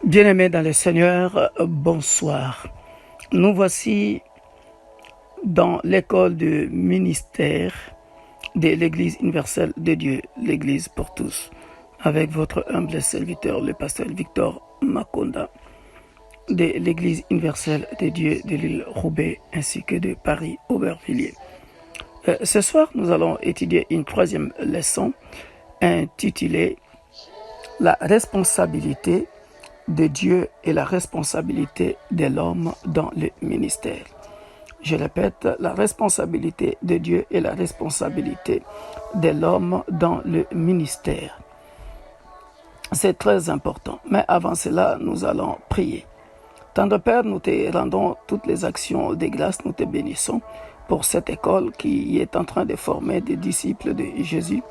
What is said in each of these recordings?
Bien-aimés dans le Seigneur, bonsoir. Nous voici dans l'école de ministère de l'Église universelle de Dieu, l'Église pour tous, avec votre humble serviteur, le pasteur Victor Makonda, de l'Église universelle de Dieu de l'île Roubaix ainsi que de Paris-Aubervilliers. Ce soir, nous allons étudier une troisième leçon intitulée « La responsabilité de Dieu et la responsabilité de l'homme dans le ministère ». Je répète, la responsabilité de Dieu et la responsabilité de l'homme dans le ministère. C'est très important. Mais avant cela, nous allons prier. Tendre Père, nous te rendons toutes les actions de grâce, nous te bénissons pour cette école qui est en train de former des disciples de Jésus,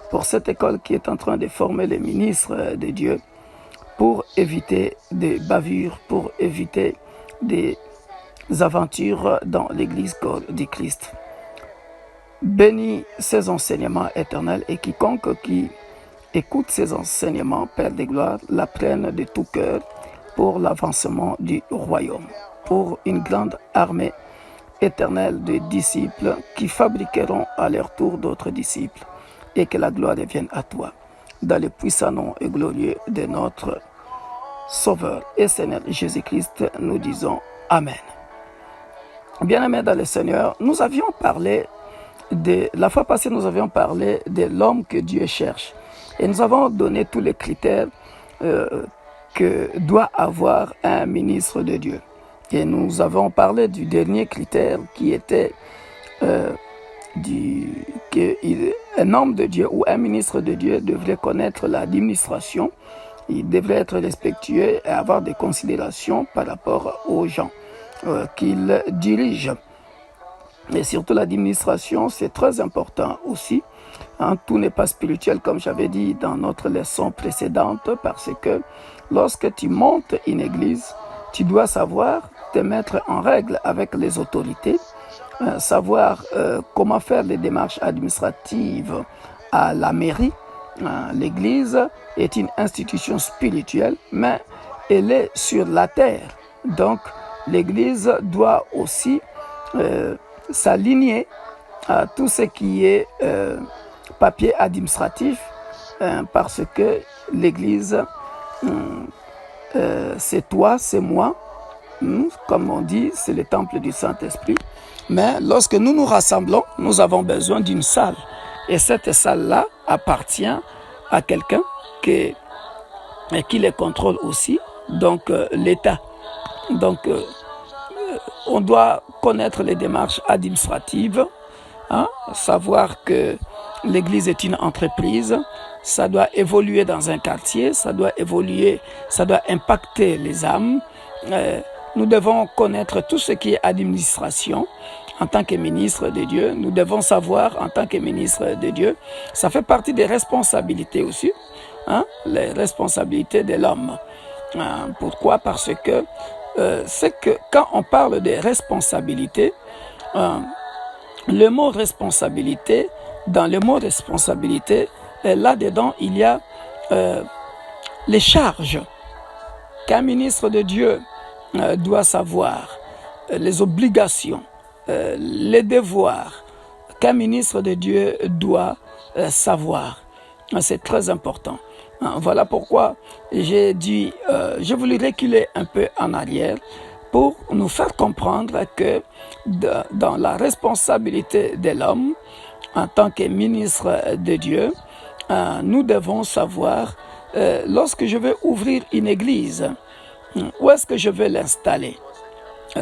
pour cette école qui est en train de former les ministres de Dieu, pour éviter des bavures, pour éviter des aventures dans l'Église corps du Christ. Bénis ces enseignements éternels et quiconque qui écoute ces enseignements, Père de gloire, l'apprenne de tout cœur pour l'avancement du royaume, pour une grande armée éternelle de disciples qui fabriqueront à leur tour d'autres disciples et que la gloire revienne à toi. Dans le puissant nom et glorieux de notre Sauveur et Seigneur Jésus-Christ, nous disons Amen. Bien-aimés dans le Seigneur, nous avions parlé la fois passée, nous avions parlé de l'homme que Dieu cherche. Et nous avons donné tous les critères que doit avoir un ministre de Dieu. Et nous avons parlé du dernier critère qui était qu'un homme de Dieu ou un ministre de Dieu devrait connaître l'administration. Il devrait être respectueux et avoir des considérations par rapport aux gens qu'il dirige. Et surtout l'administration, c'est très important aussi. Tout n'est pas spirituel, comme j'avais dit dans notre leçon précédente, parce que lorsque tu montes une église, tu dois savoir te mettre en règle avec les autorités, savoir comment faire les démarches administratives à la mairie. L'église est une institution spirituelle, mais elle est sur la terre. Donc, l'église doit aussi s'aligner à tout ce qui est papier administratif, parce que l'église, c'est toi, c'est moi, comme on dit, c'est le temple du Saint-Esprit. Mais lorsque nous nous rassemblons, nous avons besoin d'une salle. Et cette salle-là appartient à quelqu'un qui les contrôle aussi, donc l'État. Donc, on doit connaître les démarches administratives, savoir que l'église est une entreprise, ça doit évoluer dans un quartier, ça doit évoluer, ça doit impacter les âmes. Nous devons connaître tout ce qui est administration. En tant que ministre de Dieu, nous devons savoir, en tant que ministre de Dieu, ça fait partie des responsabilités aussi, les responsabilités de l'homme. Pourquoi? Parce que c'est que quand on parle de responsabilité, le mot responsabilité, dans le mot responsabilité, là-dedans, il y a les charges qu'un ministre de Dieu doit savoir, les obligations, les devoirs qu'un ministre de Dieu doit savoir. C'est très important. Voilà pourquoi j'ai dit, je voulais reculer un peu en arrière pour nous faire comprendre que dans la responsabilité de l'homme, en tant que ministre de Dieu, nous devons savoir, lorsque je vais ouvrir une église, où est-ce que je vais l'installer?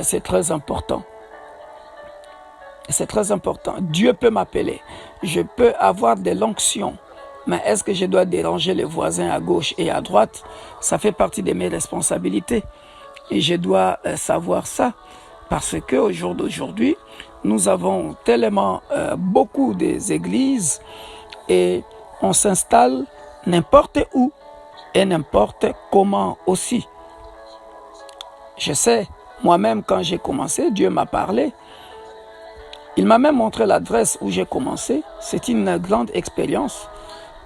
C'est très important. C'est très important. Dieu peut m'appeler. Je peux avoir de l'onction. Mais est-ce que je dois déranger les voisins à gauche et à droite? Ça fait partie de mes responsabilités. Et je dois savoir ça. Parce qu'au jour d'aujourd'hui, nous avons tellement beaucoup des églises et on s'installe n'importe où et n'importe comment aussi. Je sais, moi-même quand j'ai commencé, Dieu m'a parlé. Il m'a même montré l'adresse où j'ai commencé. C'est une grande expérience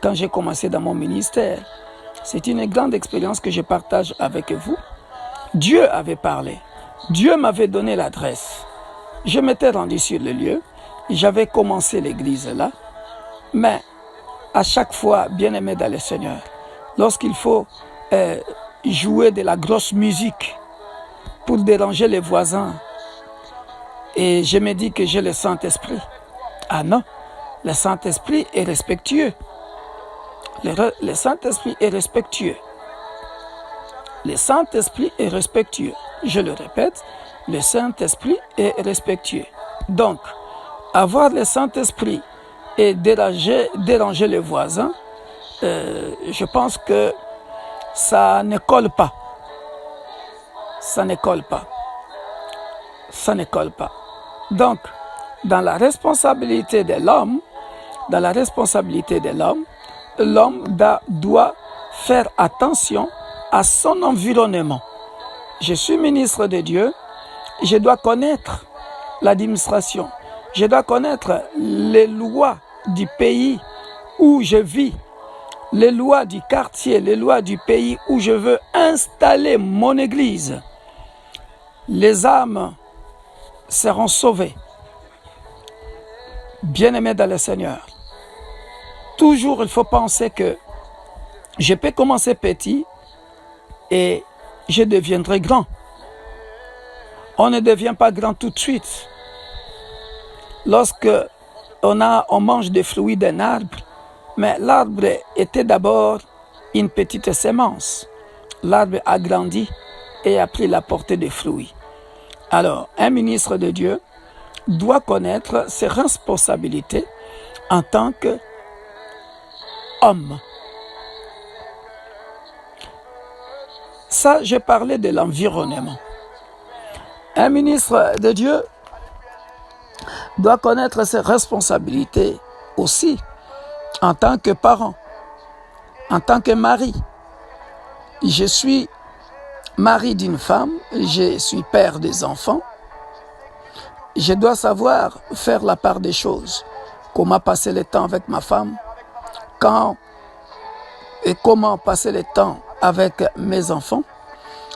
quand j'ai commencé dans mon ministère. C'est une grande expérience que je partage avec vous. Dieu avait parlé. Dieu m'avait donné l'adresse. Je m'étais rendu sur le lieu. J'avais commencé l'église là. Mais à chaque fois, bien-aimé dans le Seigneur, lorsqu'il faut jouer de la grosse musique pour déranger les voisins, et je me dis que j'ai le Saint-Esprit. Ah non, le Saint-Esprit est respectueux. Le Saint-Esprit est respectueux. Le Saint-Esprit est respectueux. Je le répète, le Saint-Esprit est respectueux. Donc, avoir le Saint-Esprit et déranger les voisins, je pense que ça ne colle pas. Ça ne colle pas. Ça ne colle pas. Donc, dans la responsabilité de l'homme, l'homme doit faire attention à son environnement. Je suis ministre de Dieu, je dois connaître l'administration, je dois connaître les lois du pays où je vis, les lois du quartier, les lois du pays où je veux installer mon église. Les âmes seront sauvées. Bien-aimés dans le Seigneur, toujours il faut penser que je peux commencer petit et je deviendrai grand. On ne devient pas grand tout de suite. Lorsque on mange des fruits d'un arbre, mais l'arbre était d'abord une petite semence. L'arbre a grandi et a pris la portée des fruits. Alors, un ministre de Dieu doit connaître ses responsabilités en tant qu'homme. Ça, j'ai parlé de l'environnement. Un ministre de Dieu doit connaître ses responsabilités aussi en tant que parent, en tant que mari. Je suis mari d'une femme, je suis père des enfants. Je dois savoir faire la part des choses. Comment passer le temps avec ma femme, quand et comment passer le temps avec mes enfants.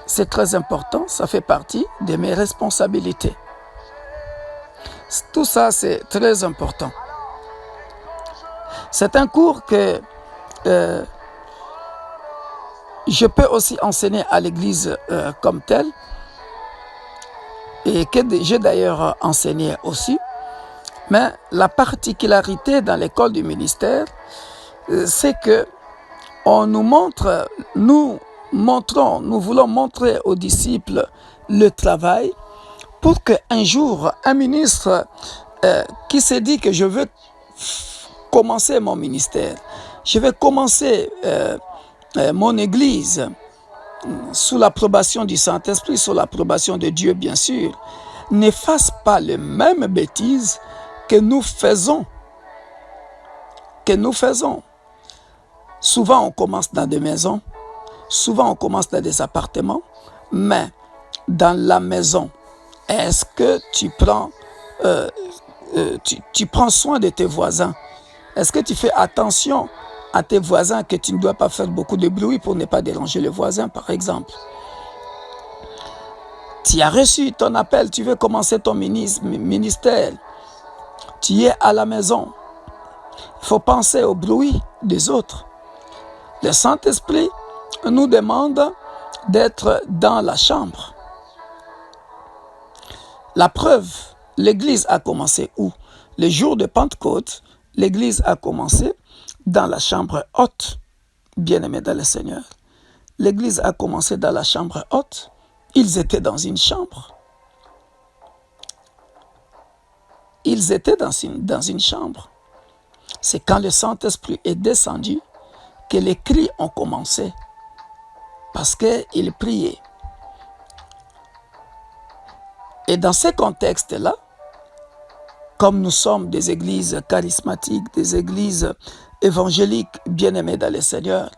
C'est très important, ça fait partie de mes responsabilités. Tout ça, c'est très important. C'est un cours que je peux aussi enseigner à l'église comme telle et que j'ai d'ailleurs enseigné aussi. Mais la particularité dans l'école du ministère, c'est que nous voulons montrer aux disciples le travail pour qu'un jour, un ministre qui s'est dit que je veux commencer mon ministère, je vais commencer mon église sous l'approbation du Saint-Esprit, sous l'approbation de Dieu bien sûr, ne fasse pas les mêmes bêtises que nous faisons. Souvent on commence dans des maisons, souvent on commence dans des appartements, mais dans la maison, est-ce que tu prends soin de tes voisins? Est-ce que tu fais attention à tes voisins, que tu ne dois pas faire beaucoup de bruit pour ne pas déranger les voisins, par exemple? Tu as reçu ton appel, tu veux commencer ton ministère. Tu es à la maison. Il faut penser au bruit des autres. Le Saint-Esprit nous demande d'être dans la chambre. La preuve, l'église a commencé où? Le jour de Pentecôte, l'église a commencé dans la chambre haute. Bien-aimés dans le Seigneur, l'église a commencé dans la chambre haute. Ils étaient dans une chambre. Ils étaient dans une chambre. C'est quand le Saint-Esprit est descendu que les cris ont commencé. Parce qu'ils priaient. Et dans ce contexte-là, comme nous sommes des églises charismatiques, des églises évangéliques bien-aimées dans le Seigneur,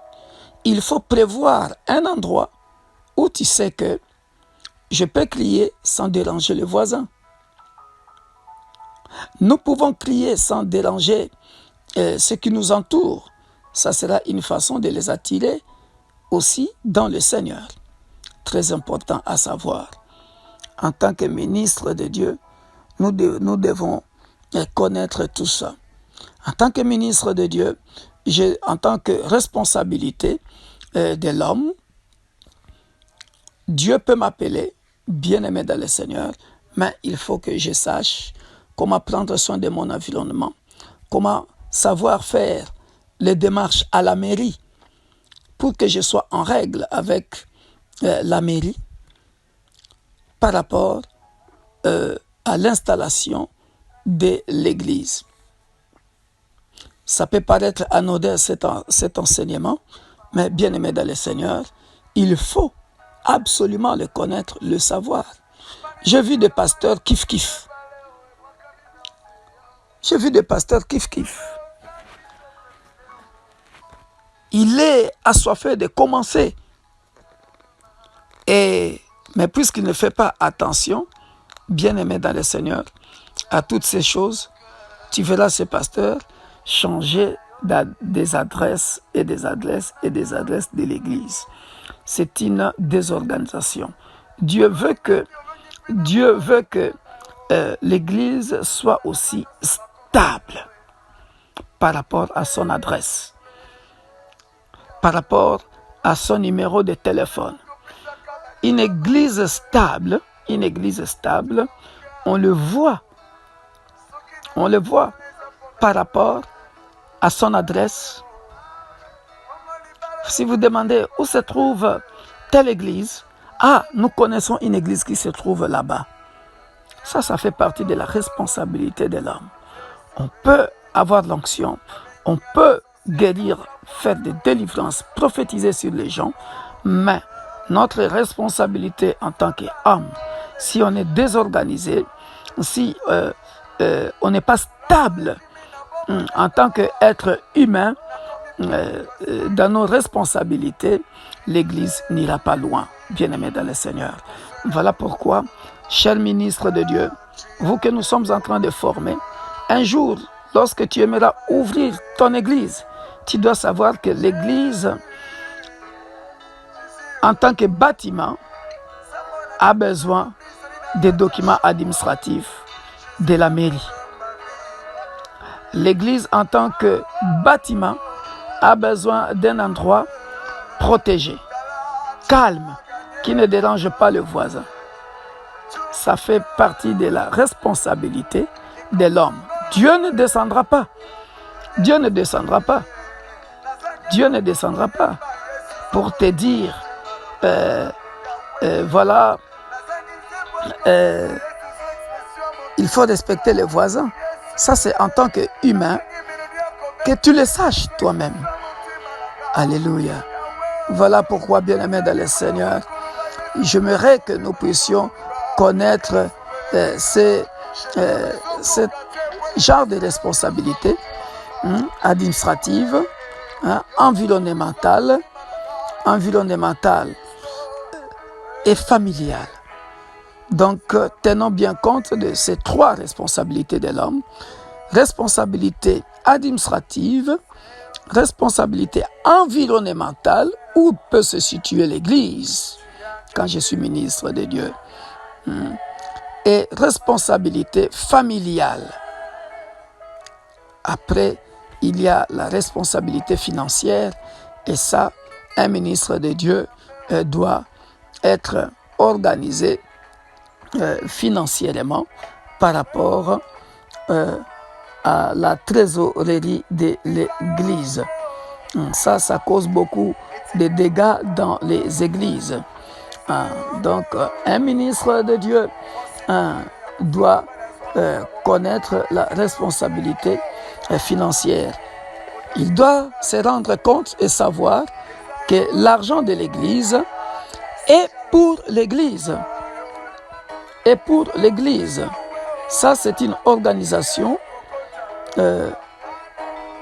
il faut prévoir un endroit où tu sais que je peux crier sans déranger les voisins. Nous pouvons crier sans déranger ceux qui nous entourent. Ça sera une façon de les attirer aussi dans le Seigneur. Très important à savoir. En tant que ministre de Dieu, nous devons connaître tout ça. En tant que ministre de Dieu, en tant que responsabilité de l'homme, Dieu peut m'appeler bien-aimé dans le Seigneur, mais il faut que je sache comment prendre soin de mon environnement, comment savoir faire les démarches à la mairie pour que je sois en règle avec la mairie par rapport à l'installation de l'Église. Ça peut paraître anodin cet enseignement, mais bien aimé dans le Seigneur, il faut absolument le connaître, le savoir. J'ai vu des pasteurs kiff-kiff. J'ai vu des pasteurs kiff-kiff. Il est assoiffé de commencer. Mais puisqu'il ne fait pas attention, bien aimé dans le Seigneur, à toutes ces choses, tu verras ce pasteur changer des adresses et des adresses et des adresses de l'Église. C'est une désorganisation. Dieu veut que l'Église soit aussi stable par rapport à son adresse, par rapport à son numéro de téléphone. Une église stable, on le voit par rapport à son adresse. Si vous demandez où se trouve telle église, nous connaissons une église qui se trouve là-bas. Ça fait partie de la responsabilité de l'homme. On peut avoir l'onction, on peut guérir, faire des délivrances, prophétiser sur les gens, mais notre responsabilité en tant qu'homme, si on est désorganisé, si on n'est pas stable en tant qu'être humain, dans nos responsabilités, l'Église n'ira pas loin, bien-aimés dans le Seigneur. Voilà pourquoi, chers ministres de Dieu, vous que nous sommes en train de former, un jour, lorsque tu aimeras ouvrir ton Église, tu dois savoir que l'Église, en tant que bâtiment, a besoin des documents administratifs de la mairie. L'Église, en tant que bâtiment, a besoin d'un endroit protégé, calme, qui ne dérange pas le voisin. Ça fait partie de la responsabilité de l'homme. Dieu ne descendra pas. Dieu ne descendra pas. Dieu ne descendra pas pour te dire, voilà, il faut respecter les voisins. Ça, c'est en tant qu'humain que tu le saches toi-même. Alléluia. Voilà pourquoi, bien-aimés dans le Seigneur, j'aimerais que nous puissions connaître ce genre de responsabilité administrative, environnementale et familiale. Donc, tenons bien compte de ces trois responsabilités de l'homme. Responsabilité administrative, responsabilité environnementale, où peut se situer l'Église quand je suis ministre de Dieu, et responsabilité familiale. Après, il y a la responsabilité financière, et ça, un ministre de Dieu doit être organisé financièrement par rapport à la trésorerie de l'Église. Ça cause beaucoup de dégâts dans les églises. Donc, un ministre de Dieu doit connaître la responsabilité financière. Il doit se rendre compte et savoir que l'argent de l'Église est pour l'Église. Et pour l'Église, ça c'est une organisation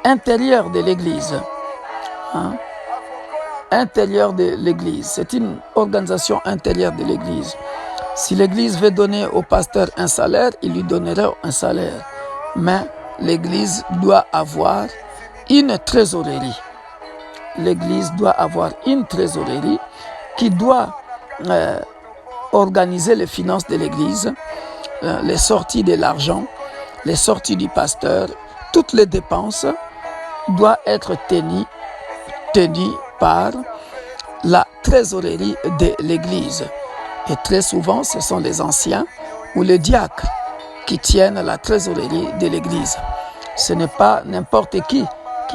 intérieure de l'Église. Intérieure de l'Église. C'est une organisation intérieure de l'Église. Si l'Église veut donner au pasteur un salaire, il lui donnera un salaire. Mais l'Église doit avoir une trésorerie. l'Église doit avoir une trésorerie qui doit organiser les finances de l'Église, les sorties de l'argent, les sorties du pasteur, toutes les dépenses doivent être tenues par la trésorerie de l'Église. Et très souvent, ce sont les anciens ou les diacres qui tiennent la trésorerie de l'Église. Ce n'est pas n'importe qui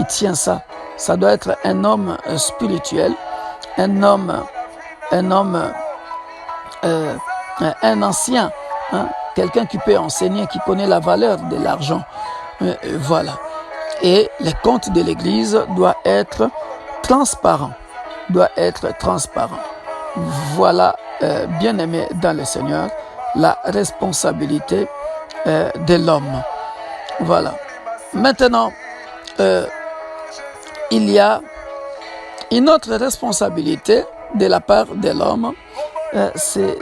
tient ça. Ça doit être un homme spirituel, un ancien, hein, quelqu'un qui peut enseigner, qui connaît la valeur de l'argent. Voilà. Et les comptes de l'Église doivent être transparents. Voilà, bien-aimé dans le Seigneur, la responsabilité de l'homme. Voilà. Maintenant, il y a une autre responsabilité de la part de l'homme, c'est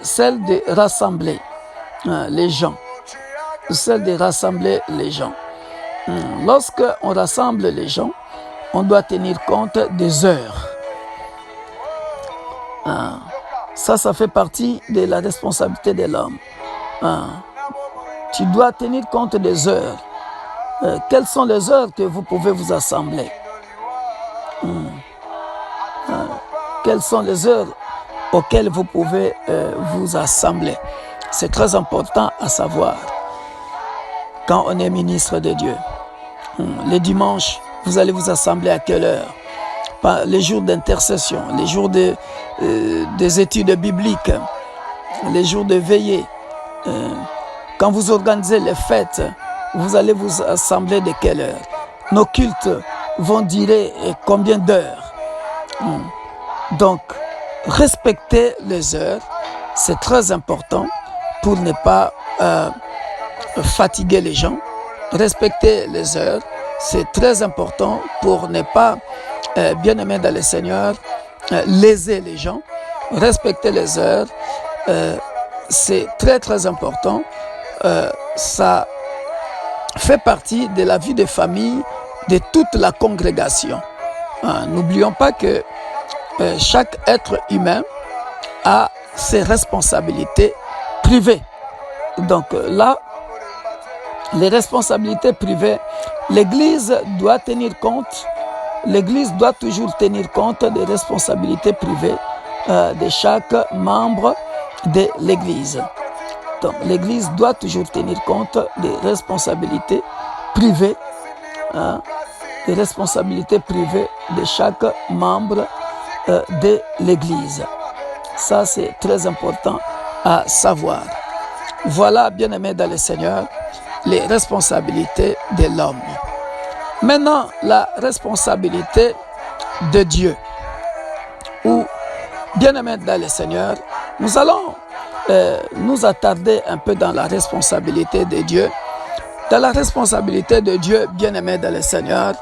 celle de rassembler les gens. Celle de rassembler les gens. Lorsque on rassemble les gens, on doit tenir compte des heures. Ça fait partie de la responsabilité de l'homme. Tu dois tenir compte des heures. Quelles sont les heures que vous pouvez vous assembler? Quelles sont les heures auxquelles vous pouvez vous assembler? C'est très important à savoir quand on est ministre de Dieu. Les dimanches, vous allez vous assembler à quelle heure? Les jours d'intercession, les jours des études bibliques, les jours de veillée. Quand vous organisez les fêtes, vous allez vous assembler de quelle heure? Nos cultes vont durer combien d'heures? Donc, respecter les heures, c'est très important pour ne pas fatiguer les gens. Respecter les heures, c'est très important pour ne pas, bien-aimé dans le Seigneur, léser les gens. Respecter les heures, c'est très très important. Ça fait partie de la vie de famille de toute la congrégation. N'oublions pas que chaque être humain a ses responsabilités privées. Donc là, les responsabilités privées, l'Église doit tenir compte, l'Église doit toujours tenir compte des responsabilités privées de chaque membre de l'Église. Donc l'Église doit toujours tenir compte des responsabilités privées, des responsabilités privées de chaque membre de l'Église. Ça, c'est très important à savoir. Voilà, bien-aimés dans le Seigneur, les responsabilités de l'homme. Maintenant, la responsabilité de Dieu. Ou, bien-aimés dans le Seigneur, nous allons nous attarder un peu dans la responsabilité de Dieu. Dans la responsabilité de Dieu, bien-aimés dans le Seigneur,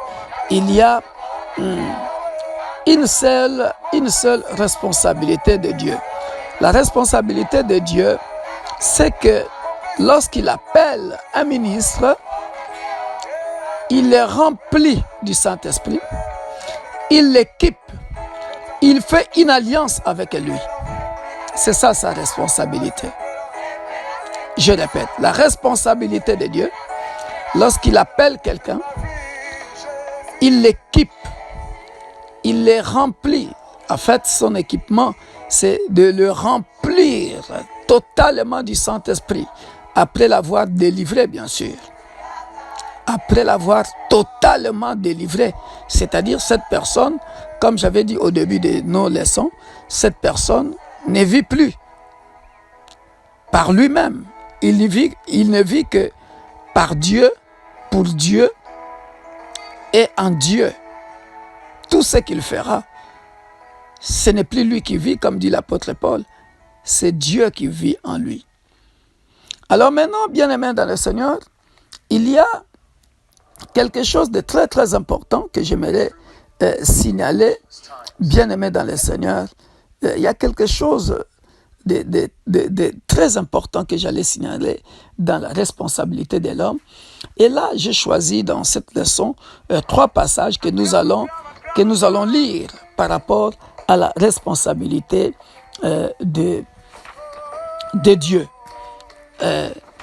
il y a une seule responsabilité de Dieu. La responsabilité de Dieu, c'est que lorsqu'il appelle un ministre, il est rempli du Saint-Esprit, il l'équipe, il fait une alliance avec lui. C'est ça sa responsabilité. Je répète, la responsabilité de Dieu, lorsqu'il appelle quelqu'un, il l'équipe, il les remplit. En fait, son équipement, c'est de le remplir totalement du Saint-Esprit, après l'avoir délivré, bien sûr. Après l'avoir totalement délivré, c'est-à-dire cette personne, comme j'avais dit au début de nos leçons, cette personne ne vit plus par lui-même. Il ne vit que par Dieu, pour Dieu et en Dieu. Tout ce qu'il fera, ce n'est plus lui qui vit, comme dit l'apôtre Paul, c'est Dieu qui vit en lui. Alors maintenant, bien-aimés dans le Seigneur, il y a quelque chose de très très important que j'aimerais signaler, bien-aimés dans le Seigneur. Il y a quelque chose très importants que j'allais signaler dans la responsabilité de l'homme. Et là, j'ai choisi dans cette leçon 3 passages que nous allons lire par rapport à la responsabilité de Dieu.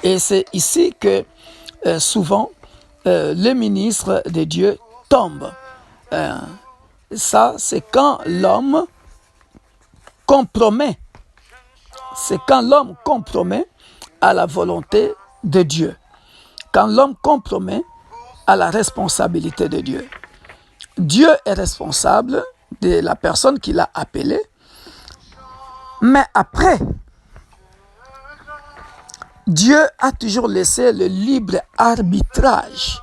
Et c'est ici que souvent les ministres de Dieu tombent. Ça, c'est quand l'homme compromet. C'est quand l'homme compromet à la volonté de Dieu. Quand l'homme compromet à la responsabilité de Dieu. Dieu est responsable de la personne qui l'a appelé. Mais après, Dieu a toujours laissé le libre arbitrage.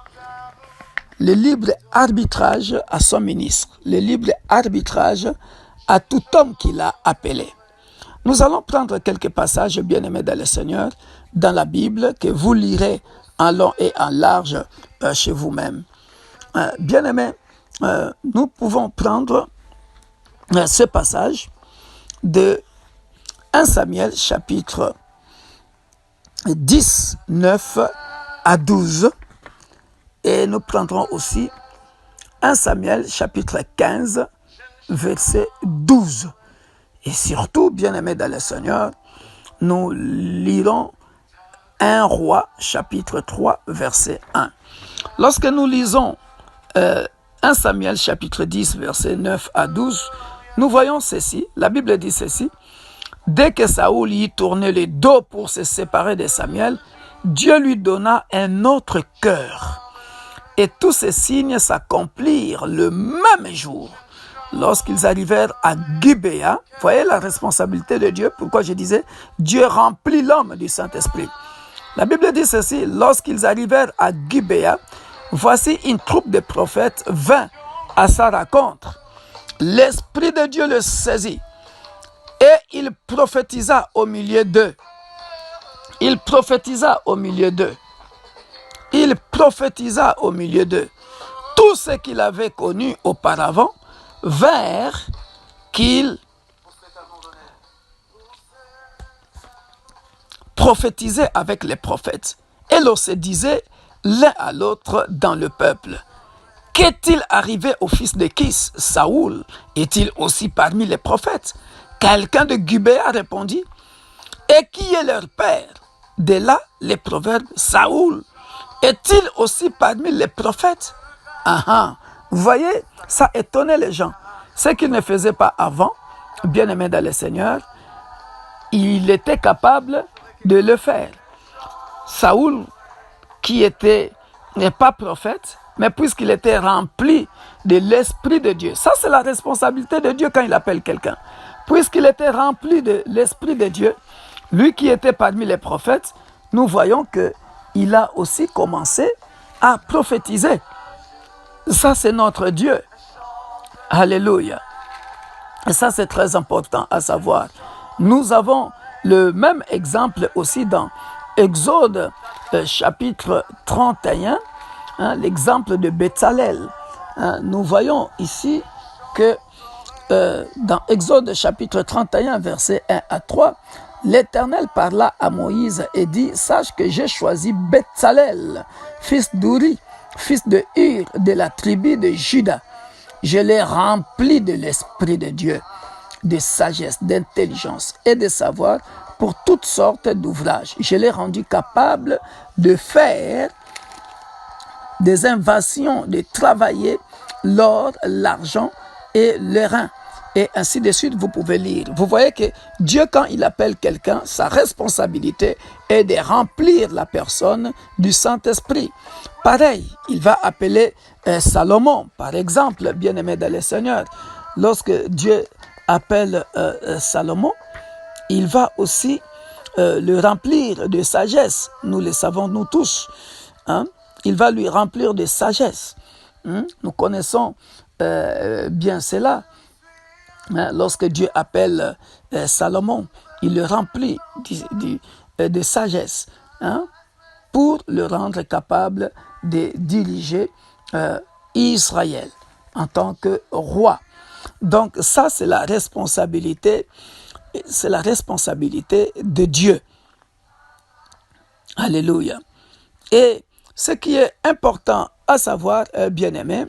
Le libre arbitrage à son ministre. Le libre arbitrage à tout homme qui l'a appelé. Nous allons prendre quelques passages bien-aimés dans le Seigneur, dans la Bible, que vous lirez en long et en large chez vous-même. Bien-aimés, nous pouvons prendre ce passage de 1 Samuel chapitre 10, 9 à 12. Et nous prendrons aussi 1 Samuel chapitre 15, verset 12. Et surtout, bien-aimés dans le Seigneur, nous lirons 1 Roi chapitre 3, verset 1. Lorsque nous lisons 1 Samuel chapitre 10, verset 9 à 12, nous voyons ceci, la Bible dit ceci. Dès que Saoul y tournait le dos pour se séparer de Samuel, Dieu lui donna un autre cœur. Et tous ces signes s'accomplirent le même jour. Lorsqu'ils arrivèrent à Gibéa, voyez la responsabilité de Dieu, pourquoi je disais, Dieu remplit l'homme du Saint-Esprit. La Bible dit ceci, lorsqu'ils arrivèrent à Gibéa, voici une troupe de prophètes vint à sa rencontre. L'Esprit de Dieu le saisit et il prophétisa au milieu d'eux. Il prophétisa au milieu d'eux. Il prophétisa au milieu d'eux. Tout ce qu'il avait connu auparavant vers qu'il prophétisait avec les prophètes. Et l'on se disait l'un à l'autre dans le peuple. Qu'est-il arrivé au fils de Kis, Saoul? Est-il aussi parmi les prophètes? Quelqu'un de Gibéa répondit. Et qui est leur père? De là, les proverbes, Saoul est-il aussi parmi les prophètes? Vous voyez, ça étonnait les gens. Ce qu'il ne faisait pas avant, bien-aimé dans le Seigneur, il était capable de le faire. Saoul, qui n'est pas prophète, mais puisqu'il était rempli de l'Esprit de Dieu. Ça, c'est la responsabilité de Dieu quand il appelle quelqu'un. Puisqu'il était rempli de l'Esprit de Dieu, lui qui était parmi les prophètes, nous voyons qu'il a aussi commencé à prophétiser. Ça, c'est notre Dieu. Alléluia. Et ça, c'est très important à savoir. Nous avons le même exemple aussi dans Exode chapitre 31, l'exemple de Bétzalel. Nous voyons ici que dans Exode chapitre 31, versets 1 à 3, l'Éternel parla à Moïse et dit, sache que j'ai choisi Bétzalel, fils d'Uri, fils de Hur, de la tribu de Juda. Je l'ai rempli de l'Esprit de Dieu, de sagesse, d'intelligence et de savoir pour toutes sortes d'ouvrages. Je l'ai rendu capable de faire des inventions, de travailler l'or, l'argent et le rein. Et ainsi de suite, vous pouvez lire. Vous voyez que Dieu, quand il appelle quelqu'un, sa responsabilité est de remplir la personne du Saint-Esprit. Pareil, il va appeler Salomon, par exemple, bien-aimé dans le Seigneur. Lorsque Dieu appelle Salomon, il va aussi le remplir de sagesse. Nous le savons, nous tous. Il va lui remplir de sagesse. Nous connaissons bien cela. Lorsque Dieu appelle Salomon, il le remplit de sagesse pour le rendre capable de diriger Israël en tant que roi. Donc ça, c'est la responsabilité c'est la responsabilité de Dieu. Alléluia. Et ce qui est important à savoir, bien-aimé,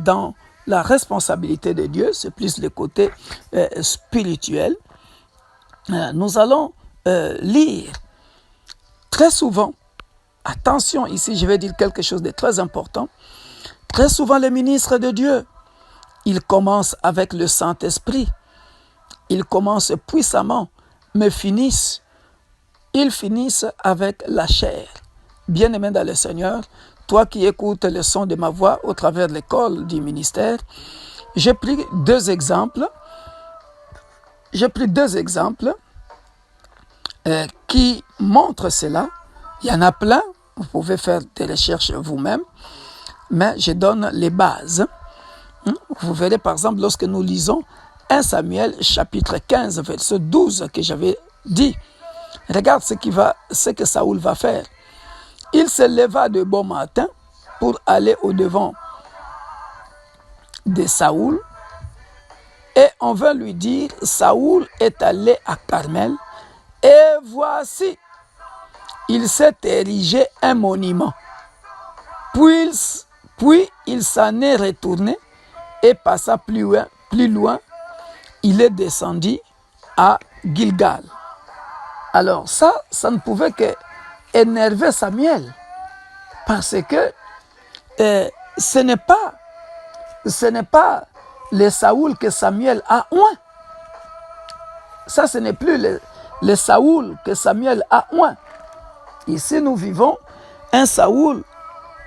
dans la responsabilité de Dieu, c'est plus le côté spirituel. Nous allons lire très souvent, attention ici, je vais dire quelque chose de très important, très souvent les ministres de Dieu, ils commencent avec le Saint-Esprit, ils commencent puissamment, mais ils finissent avec la chair. Bien-aimé dans le Seigneur, toi qui écoutes le son de ma voix au travers de l'école du ministère, j'ai pris deux exemples. Qui montrent cela. Il y en a plein, vous pouvez faire des recherches vous-même, mais je donne les bases. Vous verrez par exemple lorsque nous lisons 1 Samuel chapitre 15 verset 12 que j'avais dit. Regarde ce que Saoul va faire. Il se leva de bon matin pour aller au-devant de Saoul et on vint lui dire, Saoul est allé à Carmel et voici, il s'est érigé un monument. Puis il s'en est retourné et passa plus loin. Il est descendu à Gilgal. Alors ça ne pouvait que énerver Samuel. Parce que ce n'est pas le Saoul que Samuel a oint. Ça, ce n'est plus le Saoul que Samuel a oint. Ici, nous vivons un Saoul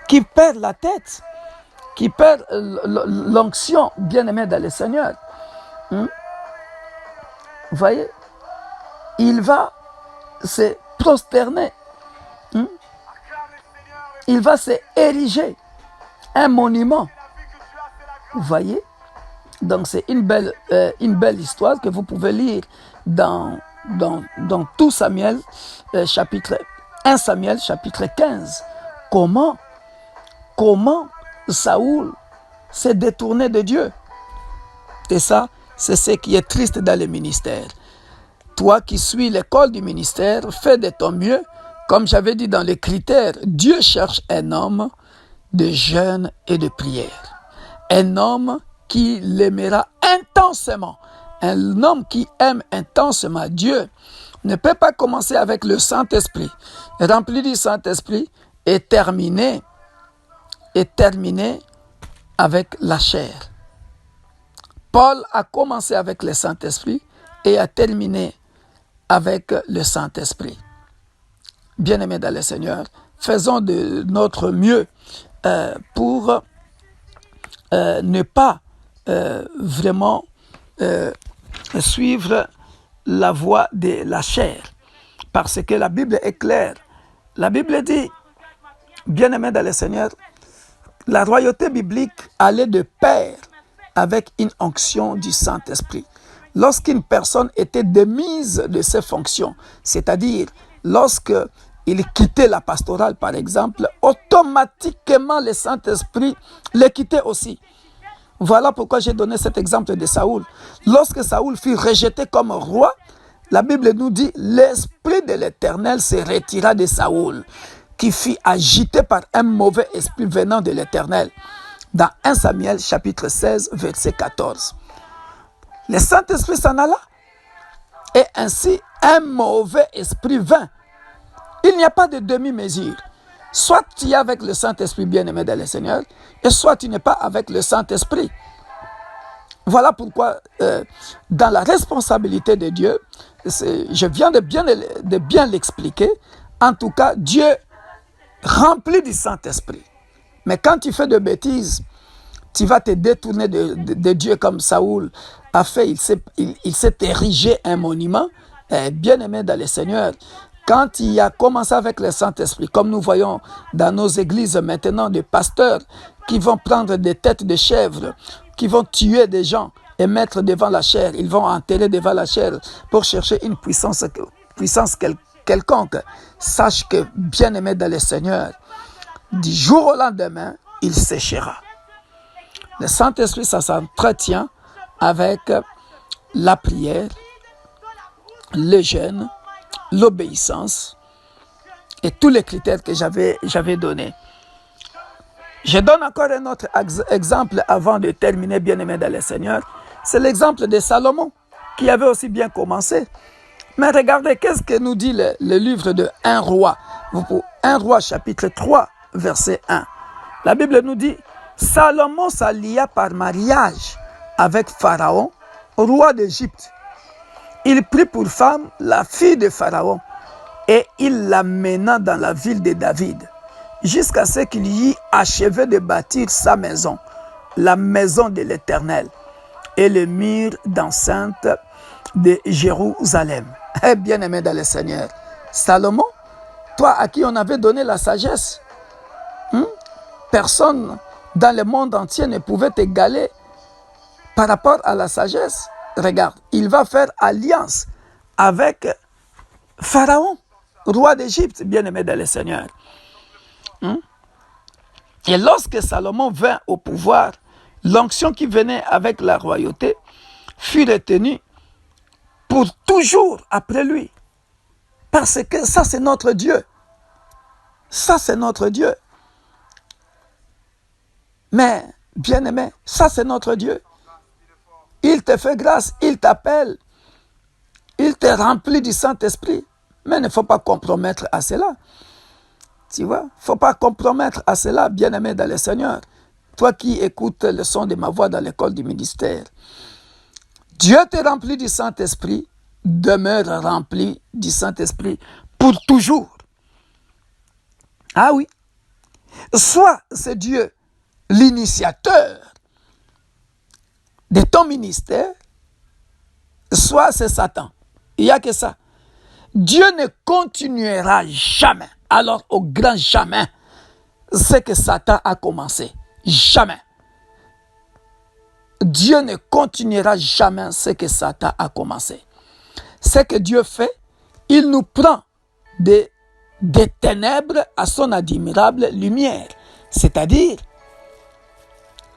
qui perd la tête, qui perd l'onction, bien-aimé dans le Seigneur. Vous voyez, il va se prosterner. Il va se ériger un monument. Vous voyez? Donc c'est une belle histoire que vous pouvez lire dans tout Samuel, chapitre 1 Samuel, chapitre 15. Comment Saoul s'est détourné de Dieu. Et ça, c'est ce qui est triste dans le ministère. Toi qui suis l'école du ministère, fais de ton mieux. Comme j'avais dit dans les critères, Dieu cherche un homme de jeûne et de prière. Un homme qui l'aimera intensément. Un homme qui aime intensément Dieu ne peut pas commencer avec le Saint-Esprit, rempli du Saint-Esprit et terminer avec la chair. Paul a commencé avec le Saint-Esprit et a terminé avec le Saint-Esprit. Bien-aimés dans le Seigneur, faisons de notre mieux pour ne pas vraiment suivre la voie de la chair. Parce que la Bible est claire. La Bible dit, bien-aimés dans le Seigneur, la royauté biblique allait de pair avec une onction du Saint-Esprit. Lorsqu'une personne était démise de ses fonctions, c'est-à-dire lorsqu'il quittait la pastorale par exemple, automatiquement le Saint-Esprit le quittait aussi. Voilà pourquoi j'ai donné cet exemple de Saoul. Lorsque Saoul fut rejeté comme roi, la Bible nous dit, l'Esprit de l'Éternel se retira de Saoul, qui fut agité par un mauvais esprit venant de l'Éternel. Dans 1 Samuel chapitre 16, verset 14. Le Saint-Esprit s'en alla et ainsi un mauvais esprit vint. Il n'y a pas de demi-mesure. Soit tu es avec le Saint-Esprit bien-aimé dans le Seigneur, et soit tu n'es pas avec le Saint-Esprit. Voilà pourquoi, dans la responsabilité de Dieu, je viens de bien l'expliquer, en tout cas, Dieu remplit du Saint-Esprit. Mais quand tu fais de bêtises, tu vas te détourner de Dieu comme Saoul a fait. Il s'est érigé un monument. Bien-aimé dans le Seigneur, quand il a commencé avec le Saint-Esprit, comme nous voyons dans nos églises maintenant des pasteurs qui vont prendre des têtes de chèvres, qui vont tuer des gens et mettre devant la chair, ils vont enterrer devant la chair pour chercher une puissance quelconque. Sache que, bien-aimé dans le Seigneur, du jour au lendemain, il séchera. Le Saint-Esprit, ça s'entretient avec la prière, le jeûne, l'obéissance et tous les critères que j'avais donnés. Je donne encore un autre exemple avant de terminer, bien-aimé dans le Seigneur. C'est l'exemple de Salomon, qui avait aussi bien commencé. Mais regardez, qu'est-ce que nous dit le livre de 1 roi. 1 roi chapitre 3, verset 1. La Bible nous dit, Salomon s'allia par mariage avec Pharaon, roi d'Égypte. Il prit pour femme la fille de Pharaon et il la mena dans la ville de David, jusqu'à ce qu'il y achevé de bâtir sa maison, la maison de l'Éternel, et le mur d'enceinte de Jérusalem. Eh bien aimé dans le Seigneur, Salomon, toi à qui on avait donné la sagesse, personne dans le monde entier ne pouvait t'égaler par rapport à la sagesse. Regarde, il va faire alliance avec Pharaon, roi d'Égypte, bien aimé dans le Seigneur. Et lorsque Salomon vint au pouvoir, l'onction qui venait avec la royauté fut retenue pour toujours après lui. Parce que ça, c'est notre Dieu. Ça, c'est notre Dieu. Mais, bien-aimé, ça, c'est notre Dieu. Il te fait grâce, il t'appelle, il te remplit du Saint-Esprit. Mais il ne faut pas compromettre à cela. Tu vois, il ne faut pas compromettre à cela, bien-aimé dans le Seigneur. Toi qui écoutes le son de ma voix dans l'école du ministère. Dieu te remplit du Saint-Esprit, demeure rempli du Saint-Esprit pour toujours. Ah oui. Soit c'est Dieu l'initiateur de ton ministère, soit c'est Satan. Il n'y a que ça. Dieu ne continuera jamais, alors au grand jamais, ce que Satan a commencé. Jamais. Dieu ne continuera jamais ce que Satan a commencé. Ce que Dieu fait, il nous prend des ténèbres à son admirable lumière. C'est-à-dire,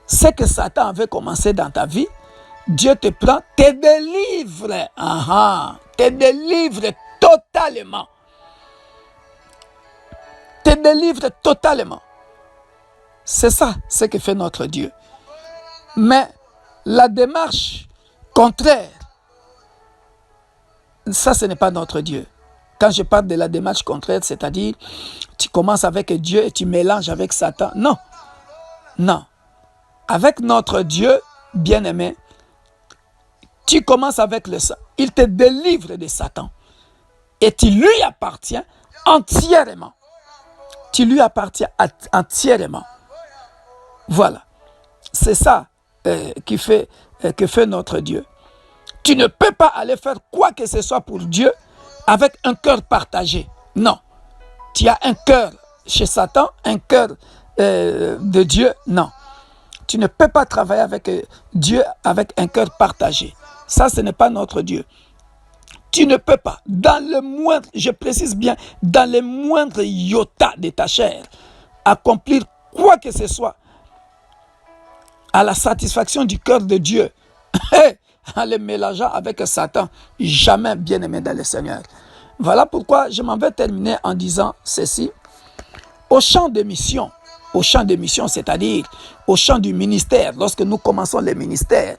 ce que Satan avait commencé dans ta vie, Dieu te prend, te délivre. Te délivre totalement. Te délivre totalement. C'est ça ce que fait notre Dieu. Mais la démarche contraire, ça ce n'est pas notre Dieu. Quand je parle de la démarche contraire, c'est-à-dire tu commences avec Dieu et tu mélanges avec Satan. Non. Non. Avec notre Dieu bien-aimé, tu commences avec le sang. Il te délivre de Satan. Et tu lui appartiens entièrement. Tu lui appartiens entièrement. Voilà. C'est ça que fait notre Dieu. Tu ne peux pas aller faire quoi que ce soit pour Dieu avec un cœur partagé. Non. Tu as un cœur chez Satan, un cœur de Dieu. Non. Tu ne peux pas travailler avec Dieu avec un cœur partagé. Ça, ce n'est pas notre Dieu. Tu ne peux pas, dans le moindre, je précise bien, dans le moindre iota de ta chair, accomplir quoi que ce soit à la satisfaction du cœur de Dieu, en le mélangeant avec Satan. Jamais, bien-aimé dans le Seigneur. Voilà pourquoi je m'en vais terminer en disant ceci. Au champ de mission, c'est-à-dire au champ du ministère, lorsque nous commençons les ministères,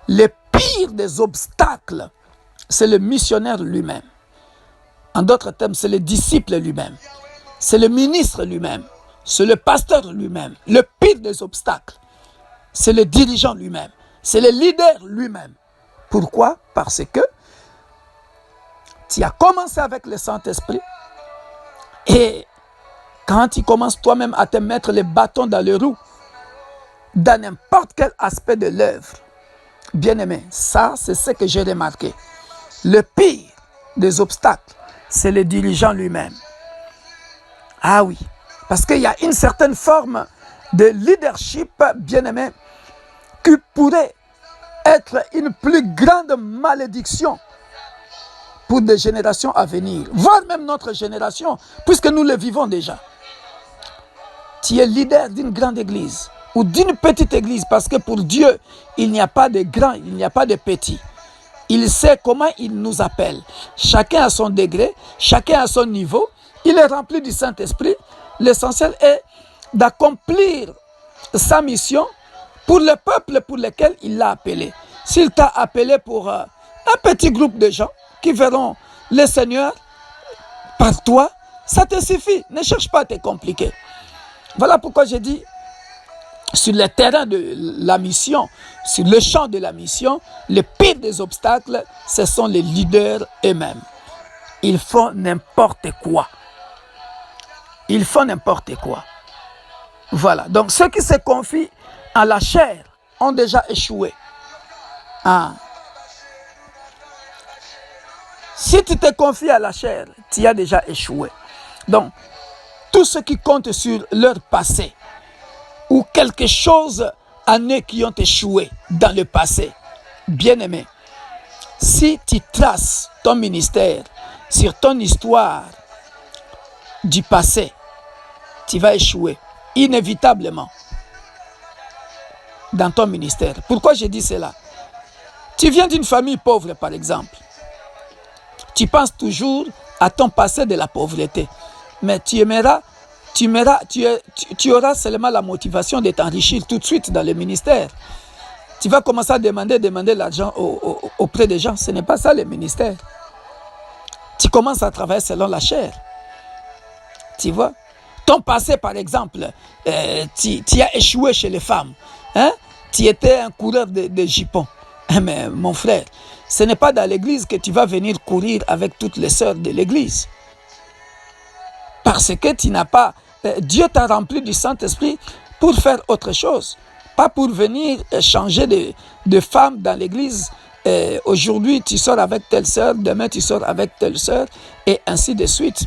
le pire des obstacles, c'est le missionnaire lui-même. En d'autres termes, c'est le disciple lui-même. C'est le ministre lui-même. C'est le pasteur lui-même. Le pire des obstacles, c'est le dirigeant lui-même. C'est le leader lui-même. Pourquoi? Parce que tu as commencé avec le Saint-Esprit et quand tu commences toi-même à te mettre les bâtons dans les roues, dans n'importe quel aspect de l'œuvre, bien-aimé, ça, c'est ce que j'ai remarqué. Le pire des obstacles, c'est le dirigeant lui-même. Ah oui, parce qu'il y a une certaine forme de leadership, bien-aimé, qui pourrait être une plus grande malédiction pour des générations à venir, voire même notre génération, puisque nous le vivons déjà. Tu es leader d'une grande église ou d'une petite église, parce que pour Dieu, il n'y a pas de grand, il n'y a pas de petit. Il sait comment il nous appelle. Chacun à son degré, chacun à son niveau. Il est rempli du Saint-Esprit. L'essentiel est d'accomplir sa mission pour le peuple pour lequel il l'a appelé. S'il t'a appelé pour un petit groupe de gens qui verront le Seigneur par toi, ça te suffit. Ne cherche pas à te compliquer. Voilà pourquoi j'ai dit, sur le terrain de la mission, sur le champ de la mission, le pire des obstacles, ce sont les leaders eux-mêmes. Ils font n'importe quoi. Ils font n'importe quoi. Voilà. Donc, ceux qui se confient à la chair ont déjà échoué. Ah. Si tu te confies à la chair, tu as déjà échoué. Donc, tous ceux qui comptent sur leur passé, ou quelque chose en eux qui ont échoué dans le passé, bien-aimé, si tu traces ton ministère sur ton histoire du passé, tu vas échouer inévitablement dans ton ministère. Pourquoi je dis cela? Tu viens d'une famille pauvre, par exemple. Tu penses toujours à ton passé de la pauvreté, mais tu auras seulement la motivation de t'enrichir tout de suite dans le ministère. Tu vas commencer à demander l'argent auprès des gens. Ce n'est pas ça le ministère. Tu commences à travailler selon la chair. Tu vois? Ton passé, par exemple, tu as échoué chez les femmes. Hein? Tu étais un coureur de jupons. Mais mon frère, ce n'est pas dans l'église que tu vas venir courir avec toutes les sœurs de l'église. Parce que tu n'as pas... Dieu t'a rempli du Saint-Esprit pour faire autre chose. Pas pour venir changer de femme dans l'église. Aujourd'hui, tu sors avec telle sœur, demain, tu sors avec telle sœur, et ainsi de suite.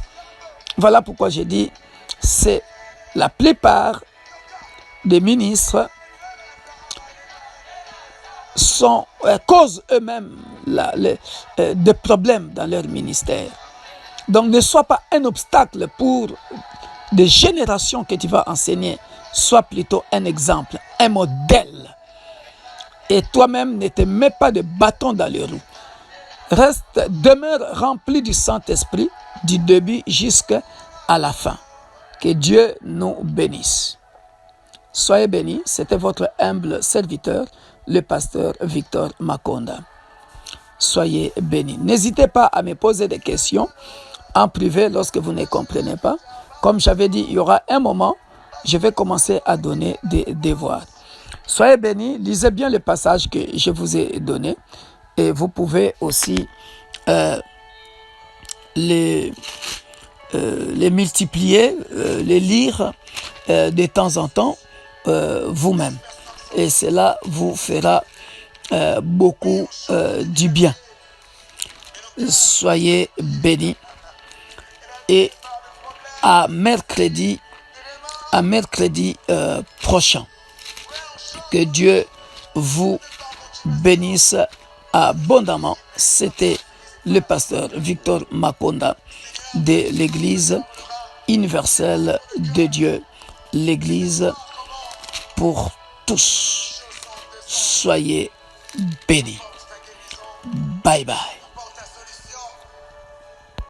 Voilà pourquoi j'ai dit, c'est la plupart des ministres causent eux-mêmes des problèmes dans leur ministère. Donc ne sois pas un obstacle pour des générations que tu vas enseigner. Sois plutôt un exemple, un modèle. Et toi-même, ne te mets pas de bâton dans les roues. Demeure rempli du Saint-Esprit du début jusqu'à la fin. Que Dieu nous bénisse. Soyez bénis, c'était votre humble serviteur, le pasteur Victor Makonda. Soyez bénis. N'hésitez pas à me poser des questions en privé lorsque vous ne comprenez pas. Comme j'avais dit, il y aura un moment, je vais commencer à donner des devoirs. Soyez bénis, lisez bien le passage que je vous ai donné et vous pouvez aussi les multiplier, les lire de temps en temps vous-même. Et cela vous fera beaucoup du bien. Soyez bénis. Et à mercredi prochain. Que Dieu vous bénisse abondamment. C'était le pasteur Victor Makonda de l'Église universelle de Dieu, l'Église pour tous. Soyez bénis. Bye bye.